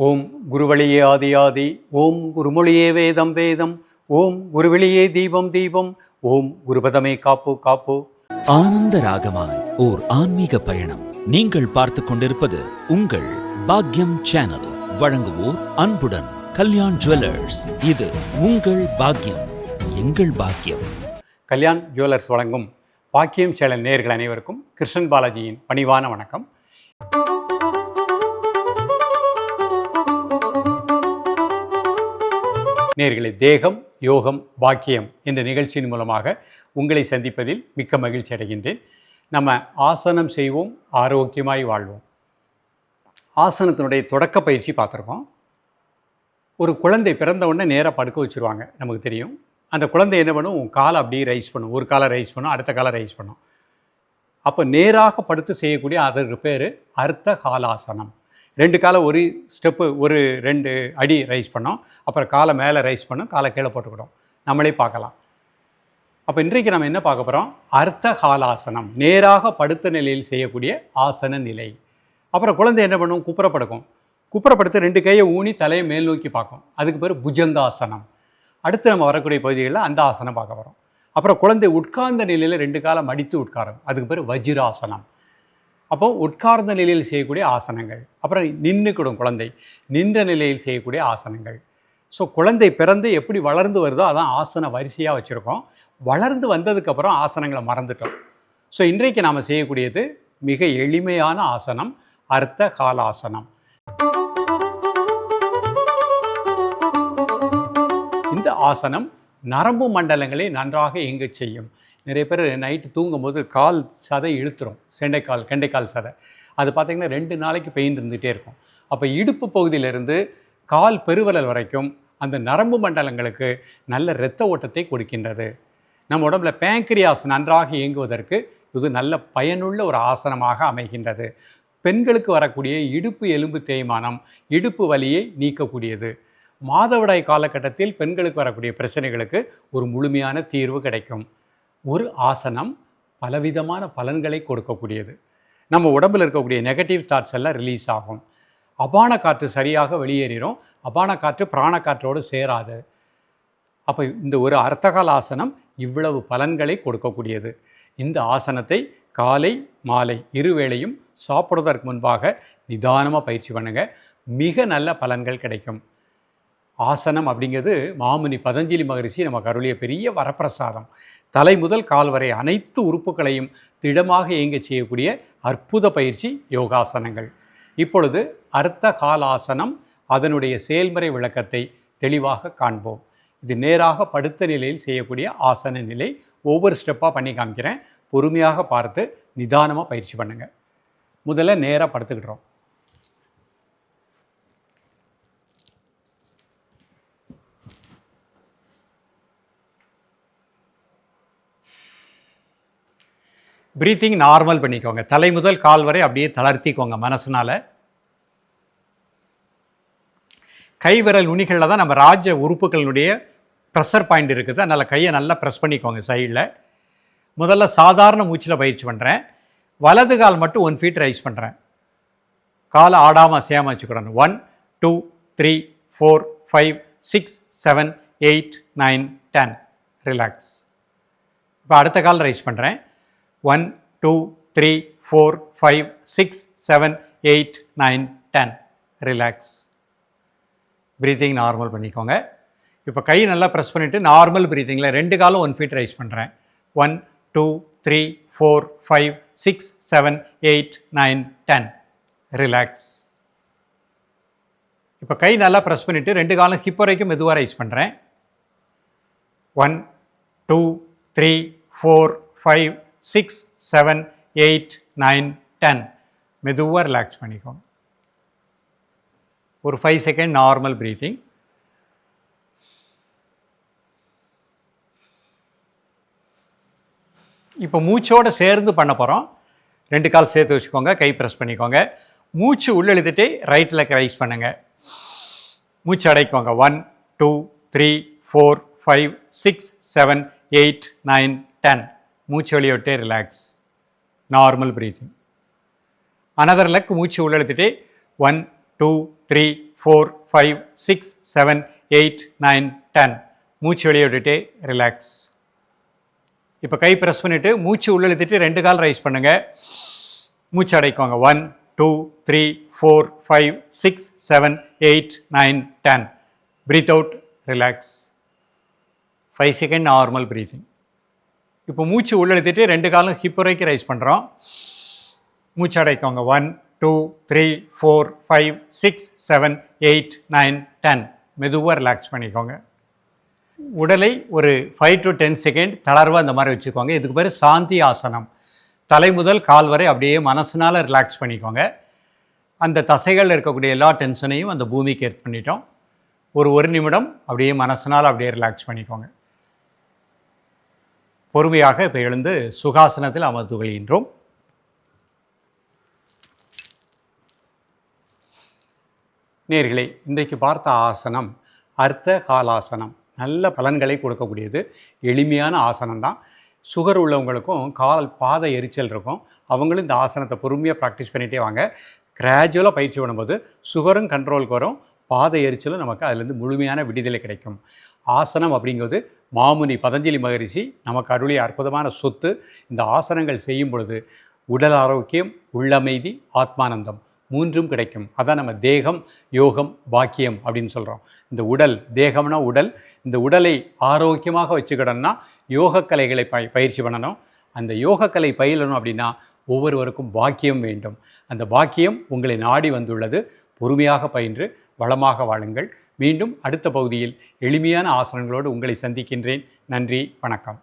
ஓம் குருவழியே ஆதி ஆதி, ஓம் குருமொழியே வேதம் வேதம், ஓம் குருவெளியே தீபம் தீபம், ஓம் குருபதமே காப்பு காப்பு. ஆனந்த ராகமாய் ஓர் ஆன்மீக பயணம். நீங்கள் பார்த்துக் கொண்டிருப்பது உங்கள் பாக்யம் சேனல். வழங்குவோர் அன்புடன் கல்யாண் ஜுவல்லர்ஸ். இது உங்கள் பாக்யம், எங்கள் பாக்கியம். கல்யாண் ஜுவல்லர்ஸ் வழங்கும் பாக்கியம் சேனல் நேயர்கள் அனைவருக்கும் கிருஷ்ணன் பாலாஜியின் பணிவான வணக்கம். நேயர்களே, தேகம் யோகம் பாக்கியம் என்ற நிகழ்ச்சியின் மூலமாக உங்களை சந்திப்பதில் மிக்க மகிழ்ச்சி அடைகின்றேன். நம்ம ஆசனம் செய்வோம், ஆரோக்கியமாய் வாழ்வோம். ஆசனத்தினுடைய தொடக்க பயிற்சி பார்த்துருக்கோம். ஒரு குழந்தை பிறந்த உடனே நேராக படுக்க வச்சுருவாங்க, நமக்கு தெரியும். அந்த குழந்தை என்ன பண்ணும், காலை அப்படியே ரைஸ் பண்ணும், ஒரு காலை ரைஸ் பண்ணும், அடுத்த காலை ரைஸ் பண்ணும். அப்போ நேராக படுத்து செய்யக்கூடிய அதற்கு பேர் அர்த்த காலாசனம். ரெண்டு காலை ஒரு ஸ்டெப்பு, ஒரு 2 அடி ரைஸ் பண்ணோம், அப்புறம் காலை மேலே ரைஸ் பண்ணோம், காலை கீழே போட்டுக்கிட்டோம். நம்மளே பார்க்கலாம். அப்போ இன்றைக்கு நம்ம என்ன பார்க்க போகிறோம், அர்த்த காலாசனம், நேராக படுத்த நிலையில் செய்யக்கூடிய ஆசன நிலை. அப்புறம் குழந்தை என்ன பண்ணும், குப்புறப்படுக்கும். குப்புறப்படுத்து 2 கையை ஊனி தலையை மேல் நோக்கி பார்க்கும், அதுக்கு பேர் புஜங்காசனம். அடுத்து நம்ம வரக்கூடிய பகுதிகளில் அந்த ஆசனம் பார்க்க போகிறோம். அப்புறம் குழந்தை உட்கார்ந்த நிலையில் 2 காலை மடித்து உட்காரும், அதுக்கு பேர் வஜ்ராசனம். அப்போ உட்கார்ந்த நிலையில் செய்யக்கூடிய ஆசனங்கள். அப்புறம் நின்றுக்கிடும் குழந்தை, நின்ற நிலையில் செய்யக்கூடிய ஆசனங்கள். ஸோ குழந்தை பிறந்து எப்படி வளர்ந்து வருதோ அதான் ஆசன வரிசையாக வச்சுருக்கோம். வளர்ந்து வந்ததுக்கப்புறம் ஆசனங்களை மறந்துட்டோம். ஸோ இன்றைக்கு நாம் செய்யக்கூடியது மிக எளிமையான ஆசனம், அர்த்த காலாசனம். இந்த ஆசனம் நரம்பு மண்டலங்களை நன்றாக இயங்கச் செய்யும். நிறைய பேர் நைட்டு தூங்கும்போது கால் சதை இழுத்துரும், கெண்டைக்கால் சதை. அது பார்த்திங்கன்னா 2 நாளைக்கு பெயின் இருந்துகிட்டே இருக்கும். அப்போ இடுப்பு பகுதியிலிருந்து கால் பெருவிரல் வரைக்கும் அந்த நரம்பு மண்டலங்களுக்கு நல்ல இரத்த ஓட்டத்தை கொடுக்கின்றது. நம்ம உடம்புல பேங்க்ரியாஸ் நன்றாக இயங்குவதற்கு இது நல்ல பயனுள்ள ஒரு ஆசனமாக அமைகின்றது. பெண்களுக்கு வரக்கூடிய இடுப்பு எலும்பு தேய்மானம், இடுப்பு வலியை நீக்கக்கூடியது. மாதவிடாய் காலகட்டத்தில் பெண்களுக்கு வரக்கூடிய பிரச்சனைகளுக்கு ஒரு முழுமையான தீர்வு கிடைக்கும். ஒரு ஆசனம் பலவிதமான பலன்களை கொடுக்கக்கூடியது. நம்ம உடம்பில் இருக்கக்கூடிய நெகட்டிவ் தாட்ஸ் எல்லாம் ரிலீஸ் ஆகும். அபான காற்று சரியாக வெளியேறிடும். அபான காற்று பிராண காற்றோடு சேராது. அப்போ இந்த ஒரு அர்த்தகால ஆசனம் இவ்வளவு பலன்களை கொடுக்கக்கூடியது. இந்த ஆசனத்தை காலை மாலை இருவேளையும் சாப்பிடுவதற்கு முன்பாக நிதானமாக பயிற்சி பண்ணுங்கள், மிக நல்ல பலன்கள் கிடைக்கும். ஆசனம் அப்படிங்கிறது மாமுனி பதஞ்சலி மகரிஷி நமக்கு அருளிய பெரிய வரப்பிரசாதம். தலை முதல் கால் வரை அனைத்து உறுப்புகளையும் திடமாக இயங்க செய்யக்கூடிய அற்புத பயிற்சி யோகாசனங்கள். இப்பொழுது அர்த்த காலாசனம், அதனுடைய செயல்முறை விளக்கத்தை தெளிவாக காண்போம். இது நேராக படுத்த நிலையில் செய்யக்கூடிய ஆசன நிலை. ஒவ்வொரு ஸ்டெப்பாக பண்ணி காமிக்கிறேன், பொறுமையாக பார்த்து நிதானமாக பயிற்சி பண்ணுங்கள். முதல்ல நேராக படுத்துக்கிட்டுறோம். ப்ரீத்திங் நார்மல் பண்ணிக்கோங்க. தலை முதல் கால் வரை அப்படியே தளர்த்திக்கோங்க மனசுனால. கை விரல் நுனிகளில் தான் நம்ம ராஜ உறுப்புகளினுடைய ப்ரெஷர் பாயிண்ட் இருக்குது. அதனால் கையை நல்லா ப்ரெஸ் பண்ணிக்கோங்க சைடில். முதல்ல சாதாரண மூச்சில் பயிற்சி பண்ணுறேன். வலது கால் மட்டும் 1 ஃபீட் ரைஸ் பண்ணுறேன். காலை ஆடாமல் சேம வச்சுக்கிடணும். 1 2 3 4 5 6 7 8 9 10. ரிலாக்ஸ். இப்போ அடுத்த கால் ரைஸ் பண்ணுறேன். 1 2 3 4 5 6 7 8 9 10. ரிலாக்ஸ். ப்ரீத்திங் நார்மல் பண்ணிக்கோங்க. இப்போ கை நல்லா ப்ரெஸ் பண்ணிவிட்டு நார்மல் ப்ரீத்திங்கில் 2 காலும் 1 ஃபீட் ரைஸ் பண்ணுறேன். 1 2 3 4 5 6 7 8 9 10. ரிலாக்ஸ். இப்போ கை நல்லா ப்ரெஸ் பண்ணிவிட்டு 2 காலும் ஹிப் வரைக்கும் மெதுவாக ரைஸ் பண்ணுறேன். 1 2 3 4 5 6 7 8 9 10. மெதுவாக ரிலாக்ஸ் பண்ணிக்கோங்க. ஒரு 5 செகண்ட் நார்மல் ப்ரீத்திங். இப்போ மூச்சோடு சேர்ந்து பண்ண போகிறோம். 2 கால் சேர்த்து வச்சுக்கோங்க, கை ப்ரெஸ் பண்ணிக்கோங்க. மூச்சு உள்ளெழுத்துட்டே ரைட் லெக் ரைஸ் பண்ணுங்கள். மூச்சு அடைக்கோங்க. 1 2 3 4 5 6 7 8 9 10. மூச்சு வெளியிட்டே relax. Normal breathing. Another leg மூச்சு உள்ளெழுத்துட்டே 1 2 3 4 5 6 7 8 9 10. மூச்சு வெளியே விட்டுட்டு ரிலாக்ஸ். இப்போ கை ப்ரெஸ் பண்ணிவிட்டு மூச்சு உள்ள இழுத்துட்டு 2 கால் ரைஸ் பண்ணுங்கள். மூச்சு அடைக்கோங்க. 1 2 3 4 5 6 7 8 9 10. Breathe out, relax. 5 second normal breathing. இப்போ மூச்சு உள்ள இழுத்துட்டு 2 காலும் ஹிப் வரைக்கும் ரைஸ் பண்ணுறோம். மூச்சு அடைக்கோங்க. 1 2 3 4 5 6 7 8 9 10. மெதுவாக ரிலாக்ஸ் பண்ணிக்கோங்க. உடலை ஒரு 5 to 10 செகண்ட் தளர்வாக இந்த மாதிரி வச்சுக்கோங்க. இதுக்கு பேர் சாந்தி ஆசனம். தலை முதல் கால் வரை அப்படியே மனசுனால் ரிலாக்ஸ் பண்ணிக்கோங்க. அந்த தசைகளில் இருக்கக்கூடிய எல்லா டென்ஷனையும் அந்த பூமிக்கு ஏற்று பண்ணிட்டோம். ஒரு நிமிடம் அப்படியே மனசுனால் அப்படியே ரிலாக்ஸ் பண்ணிக்கோங்க. பொறுமையாக இப்போ எழுந்து சுகாசனத்தில் அமர்ந்து கொள்கின்றோம். நேயர்களே, இன்றைக்கு பார்த்த ஆசனம் அர்த்த காலாசனம். நல்ல பலன்களை கொடுக்கக்கூடியது. எளிமையான ஆசனம் தான். சுகர் உள்ளவங்களுக்கும் கால் பாத எரிச்சல் இருக்கும். அவங்களும் இந்த ஆசனத்தை பொறுமையாக ப்ராக்டிஸ் பண்ணிகிட்டே வாங்க. கிராஜுவலாக பயிற்சி பண்ணும்போது சுகரும் கண்ட்ரோலுக்கு வரும், பாத எரிச்சலும் நமக்கு அதிலிருந்து முழுமையான விடுதலை கிடைக்கும். ஆசனம் அப்படிங்கிறது மாமுனி பதஞ்சலி மகரிஷி நமக்கு அருளிய அற்புதமான சொத்து. இந்த ஆசனங்கள் செய்யும் பொழுது உடல் ஆரோக்கியம், உள்ளமைதி, ஆத்மானந்தம் மூன்றும் கிடைக்கும். அதான் நம்ம தேகம், யோகம், பாக்கியம் அப்படின்னு சொல்கிறோம். இந்த உடல், தேகம்னா உடல், இந்த உடலை ஆரோக்கியமாக வச்சுக்கிடணும்னா யோகக்கலைகளை பயிற்சி பண்ணணும். அந்த யோகக்கலை பயிலணும் அப்படின்னா ஒவ்வொருவருக்கும் பாக்கியம் வேண்டும். அந்த பாக்கியம் உங்களை நாடி வந்துள்ளது. பொறுமையாக பயின்று வளமாக வாழுங்கள். மீண்டும் அடுத்த பகுதியில் எளிமையான ஆசனங்களோடு உங்களை சந்திக்கின்றேன். நன்றி, வணக்கம்.